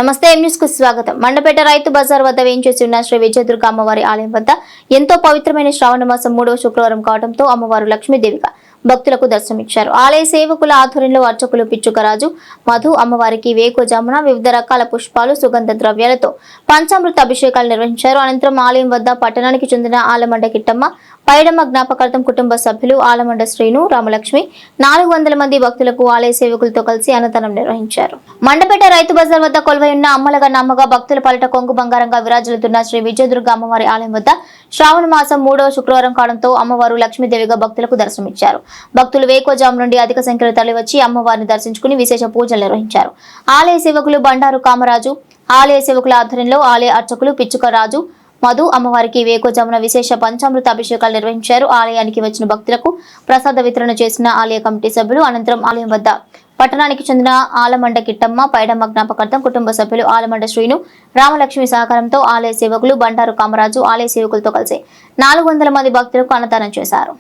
నమస్తే న్యూస్ కు స్వాగతం. మండపేట రైతు బజార్ వద్ద వేయించేసి ఉన్న శ్రీ విజయదుర్గ అమ్మవారి ఆలయం వద్ద ఎంతో పవిత్రమైన శ్రావణ మాసం 3వ శుక్రవారం కావడంతో అమ్మవారు లక్ష్మీదేవిగా భక్తులకు దర్శనమిచ్చారు. ఆలయ సేవకుల ఆధ్వర్యంలో అర్చకులు పిచ్చుకరాజు మధు అమ్మవారికి వేకువజామున వివిధ రకాల పుష్పాలు సుగంధ ద్రవ్యాలతో పంచామృత అభిషేకాలు నిర్వహించారు. అనంతరం ఆలయం వద్ద పట్టణానికి చెందిన ఆలమండ కిట్టమ్మ పైడమ్మ జ్ఞాపకార్థం కుటుంబ సభ్యులు ఆలమండ శ్రీను రామలక్ష్మి 400 మంది భక్తులకు ఆలయ సేవకులతో కలిసి అన్నదానం నిర్వహించారు. మండపేట రైతు బజార్ వద్ద కొలువై ఉన్న అమ్మలగా నమ్మగా భక్తుల పాలిట కొంగు బంగారంగా విరాజిల్లుతున్న శ్రీ విజయదుర్గ అమ్మవారి ఆలయం వద్ద శ్రావణ మాసం 3వ శుక్రవారం కావడంతో అమ్మవారు లక్ష్మీదేవిగా భక్తులకు దర్శనమిచ్చారు. భక్తులు వేకువజాము నుండి అధిక సంఖ్యలో తరలివచ్చి అమ్మవారిని దర్శించుకుని విశేష పూజలు నిర్వహించారు. ఆలయ సేవకులు బండారు కామరాజు, ఆలయ సేవకుల ఆధ్వర్యంలో ఆలయ అర్చకులు పిచ్చుకరాజు మధు అమ్మవారికి వేకువజామున విశేష పంచామృత అభిషేకాలు నిర్వహించారు. ఆలయానికి వచ్చిన భక్తులకు ప్రసాద వితరణ చేసిన ఆలయ కమిటీ సభ్యులు. అనంతరం ఆలయం వద్ద పట్టణానికి చెందిన ఆలమండ కిట్టమ్మ పైడమ్మ జ్ఞాపకార్థం కుటుంబ సభ్యులు ఆలమండ శ్రీను రామలక్ష్మి సహకారంతో ఆలయ సేవకులు బండారు కామరాజు ఆలయ సేవకులతో కలిసి 400 మంది భక్తులకు అన్నదానం చేశారు.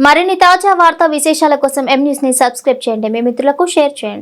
మరిన్ని తాజా వార్తా విశేషాల కోసం M News ని సబ్స్క్రైబ్ చేయండి. మీ మిత్రులకు షేర్ చేయండి.